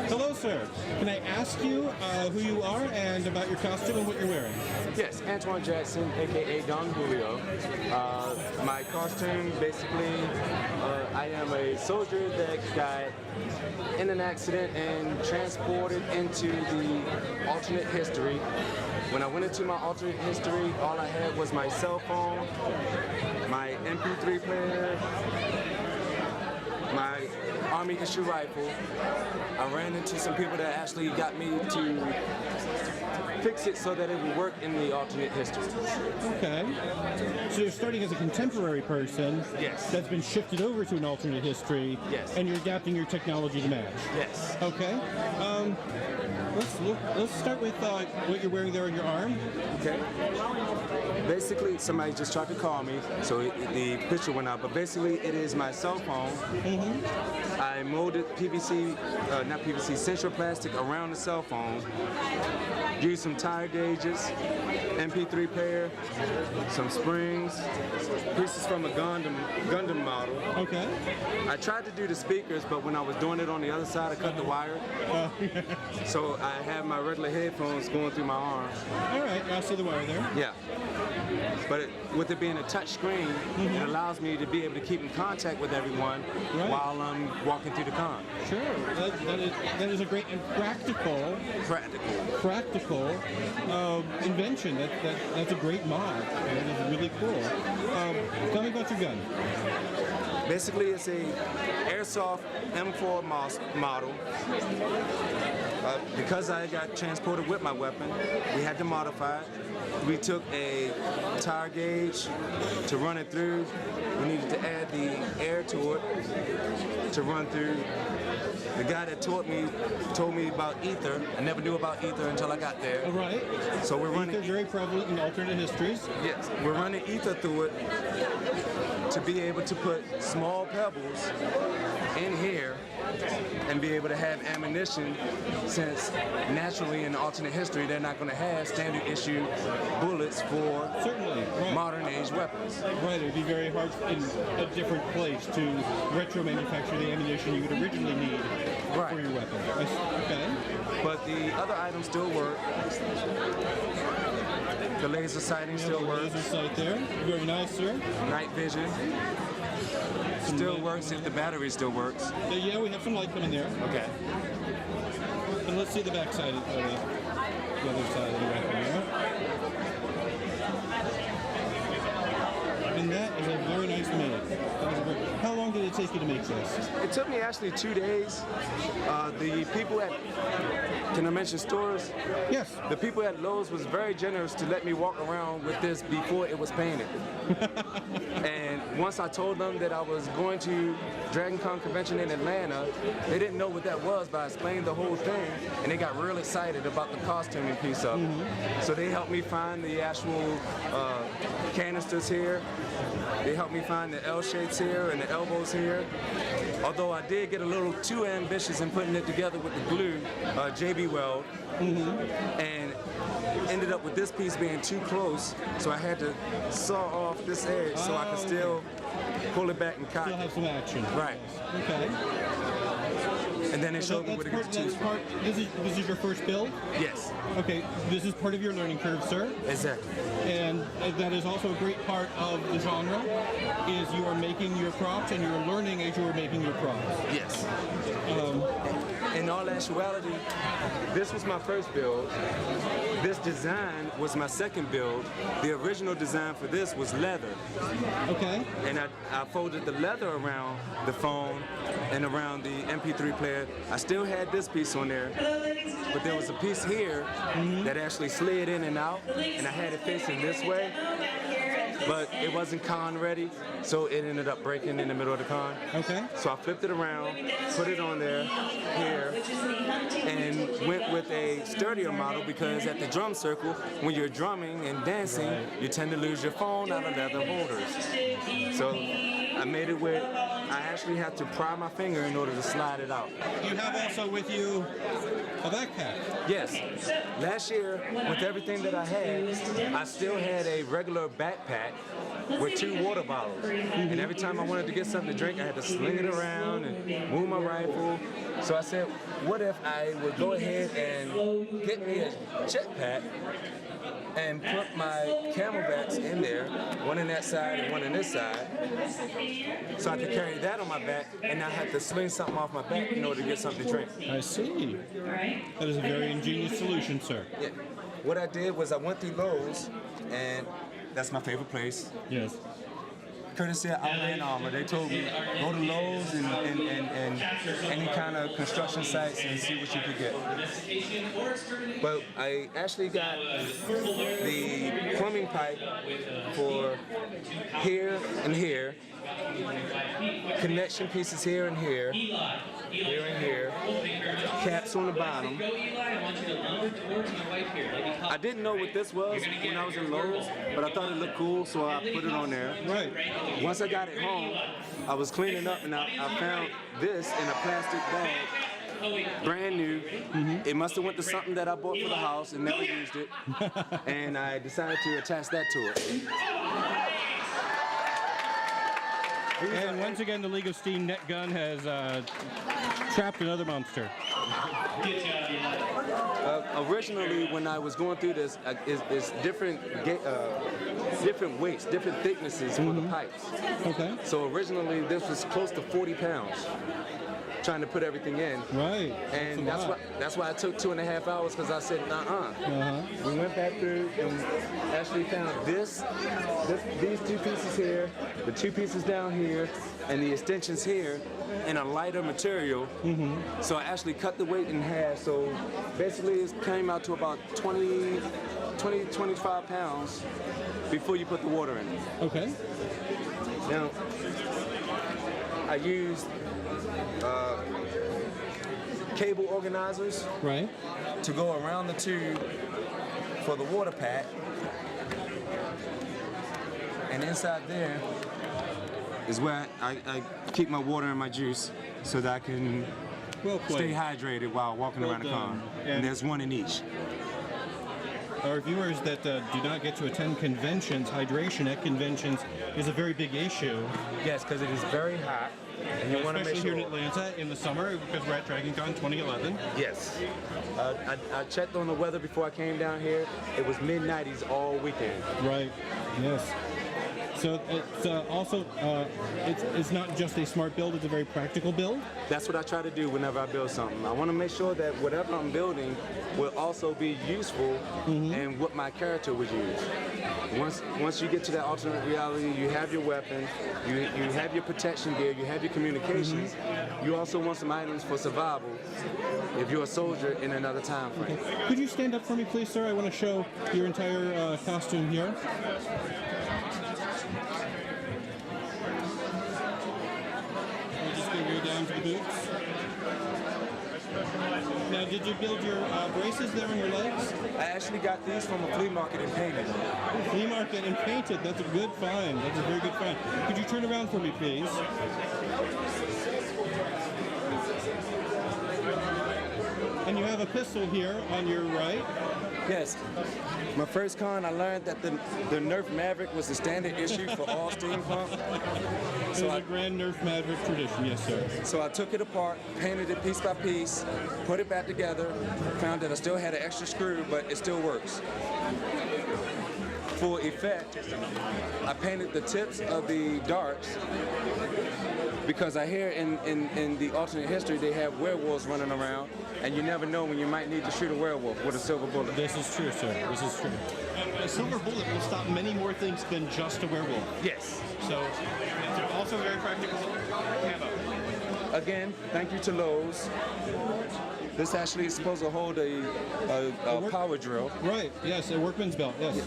Hello, sir. Can I ask you who you are and about your costume and what you're wearing? Yes, Antoine Jackson, aka Don Julio. My costume, basically, I am a soldier that got in an accident and transported into the alternate history. When I went into my alternate history, all I had was my cell phone, my MP3 player, my Army issue rifle. I ran into some people that actually got me to fix it so that it would work in the alternate history. Okay. So you're starting as a contemporary person. Yes. That's been shifted over to an alternate history. Yes. And you're adapting your technology to match. Yes. Okay. Let's start with what you're wearing there on your arm. Okay. Basically, somebody just tried to call me, so the picture went out. But basically, it is my cell phone. Mm-hmm. I molded PVC, not PVC, central plastic around the cell phone. Used some tire gauges, MP3 player, some springs, pieces from a Gundam model. Okay. I tried to do the speakers, but when I was doing it on the other side, I cut the wire. So I have my regular headphones going through my arm. All right, I see the wire there. Yeah. But with it being a touch screen, it allows me to be able to keep in contact with everyone while I'm walking through the con. Sure, that is a great and practical invention. That's a great mod. That is really cool. Tell me about your gun. Basically, it's a airsoft M4 model. Because I got transported with my weapon, we had to modify it. We took a tire gauge to run it through. We needed to add the air to it to run through. The guy that told me about ether. I never knew about ether until I got there. All right. So we're running. Ether very prevalent in alternate histories. Yes, we're running ether through it to be able to put small pebbles in here and be able to have ammunition, since naturally in alternate history they're not going to have standard issue bullets for modern age weapons. Right, it would be very hard in a different place to retro manufacture the ammunition you would originally need for your weapon. Okay. But the other items still work. The laser sighting still works. Laser sight there. Very nice, sir. Night vision. Still works if the battery still works. Yeah, we have some light coming there. Okay. And let's see the back side of the other side of the weapon there. And that is a very nice make. How long did it take you to make this? It took me actually 2 days. The people at, can I mention stores? Yes. The people at Lowe's was very generous to let me walk around with this before it was painted. And once I told them that I was going to Dragon Con convention in Atlanta, they didn't know what that was, but I explained the whole thing, and they got real excited about the costuming piece of it. So they helped me find the actual canisters here. They helped me find the L shapes here and the elbows here. Although I did get a little too ambitious in putting it together with the glue, JB Weld, and ended up with this piece being too close, so I had to saw off this edge so I could still pull it back and cock. Still have some action. Right. Okay. And then they showed me what to get to choose from. This is your first build? Yes. Okay, this is part of your learning curve, sir. Exactly. And that is also a great part of the genre, is you are making your props and you're learning as you are making your props. Yes. In all actuality, this was my first build. This design was my second build. The original design for this was leather. Okay. And I folded the leather around the phone and around the MP3 player. I still had this piece on there, but there was a piece here that actually slid in and out, and I had it facing this way, but it wasn't con ready, so it ended up breaking in the middle of the con. Okay. So I flipped it around, put it on there, here, and went with a sturdier model, because at the drum circle, when you're drumming and dancing, you tend to lose your phone out of leather holders. So I made it with I actually have to pry my finger in order to slide it out. You have also with you a backpack. Yes. Last year, with everything that I had, I still had a regular backpack with 2 water bottles. And every time I wanted to get something to drink, I had to sling it around and move my rifle. So I said, what if I would go ahead and get me a jetpack and put my camelbacks in there, one on that side and one on this side, so I could carry that on my back and not have to sling something off my back in order to get something to drink. I see. That is a very ingenious solution, sir. Yeah. What I did was I went through Lowe's, and that's my favorite place. Yes. Courtesy of Outland Armor, they told me go to Lowe's and any kind of construction sites and see what you could get. But I actually got the plumbing pipe for here and here, connection pieces here and here, here and here, caps on the bottom. I didn't know what this was when I was in Lowe's, but I thought it looked cool, so I put it on there. Right. Once I got it home, I was cleaning up and I found this in a plastic bag, brand new. It must have went to something that I bought for the house and never used it, and I decided to attach that to it. And once again, the League of Steam net gun has trapped another monster. Originally, when I was going through this, it's different different weights, different thicknesses for the pipes. Okay. So originally, this was close to 40 pounds. Trying to put everything in. Right. And that's why it took 2.5 hours, because I said, We went back through and actually found these 2 pieces here, the 2 pieces down here, and the extensions here in a lighter material. So I actually cut the weight in half. So basically it came out to about 25 pounds before you put the water in it. Okay. Now, I used cable organizers to go around the tube for the water pack, and inside there is where I keep my water and my juice so that I can stay hydrated while walking around the car. And there's one in each. Our viewers that do not get to attend conventions, hydration at conventions is a very big issue. Yes, because it is very hot. And you want to make sure. Especially here in Atlanta in the summer, because we're at DragonCon 2011. Yes. I checked on the weather before I came down here. It was mid-90s all weekend. Right. Yes. So it's also, it's not just a smart build, it's a very practical build. That's what I try to do whenever I build something. I want to make sure that whatever I'm building will also be useful and what my character would use. Once you get to that alternate reality, you have your weapon, you have your protection gear, you have your communications. You also want some items for survival if you're a soldier in another time frame. Okay. Could you stand up for me, please, sir? I want to show your entire costume here. We'll just go down to the boots. Now, did you build your braces there on your legs? I actually got these from a flea market and painted. Flea market and painted. That's a good find. That's a very good find. Could you turn around for me, please? And you have a pistol here on your right. Yes. My first con, I learned that the Nerf Maverick was the standard issue for all steampunk. So it's a grand Nerf Maverick tradition, yes, sir. So I took it apart, painted it piece by piece, put it back together, found that I still had an extra screw, but it still works. For effect, I painted the tips of the darts because I hear in the alternate history they have werewolves running around, and you never know when you might need to shoot a werewolf with a silver bullet. This is true, sir. This is true. A silver bullet will stop many more things than just a werewolf. Yes. So it's also very practical ammo. Again, thank you to Lowe's. This actually is supposed to hold a power drill. Right, yes, a workman's belt, yes.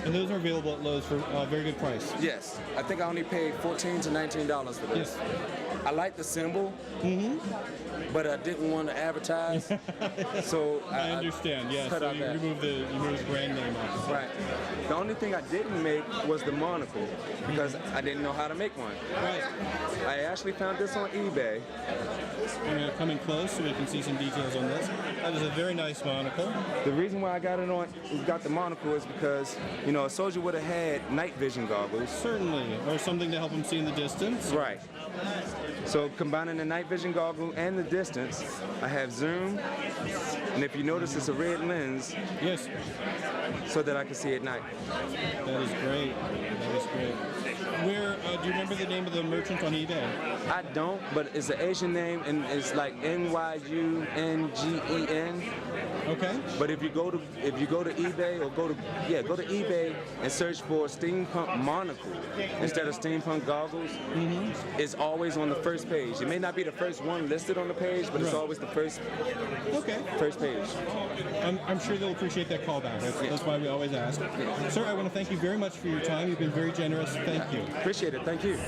And those are available at Lowe's for a very good price. Yes, I think I only paid $14 to $19 for this. Yes. I like the symbol, but I didn't want to advertise, so I understand. Yeah. cut So out you that. remove the brand name off. Right. The only thing I didn't make was the monocle because I didn't know how to make one. Right. I actually found this on eBay. I'm going to come in close so we can see some details on this. That is a very nice monocle. The reason why I got the monocle is because, you know, a soldier would have had night vision goggles. Certainly, or something to help him see in the distance. Right. So combining the night vision goggle and the distance, I have zoom, and if you notice, it's a red lens Yes, so that I can see at night. that is great. That is great. Where do you remember the name of the merchant on eBay? I don't, but it's an Asian name, and it's like Nyungen. Okay. But if you go to eBay or go to eBay and search for steampunk monocle instead of steampunk goggles, it's always on the first page. It may not be the first one listed on the page, but it's Right. always the first page. I'm sure they'll appreciate that callback. That's why we always ask. Sir, I want to thank you very much for your time. You've been very generous. Thank you. Appreciate it. Thank you.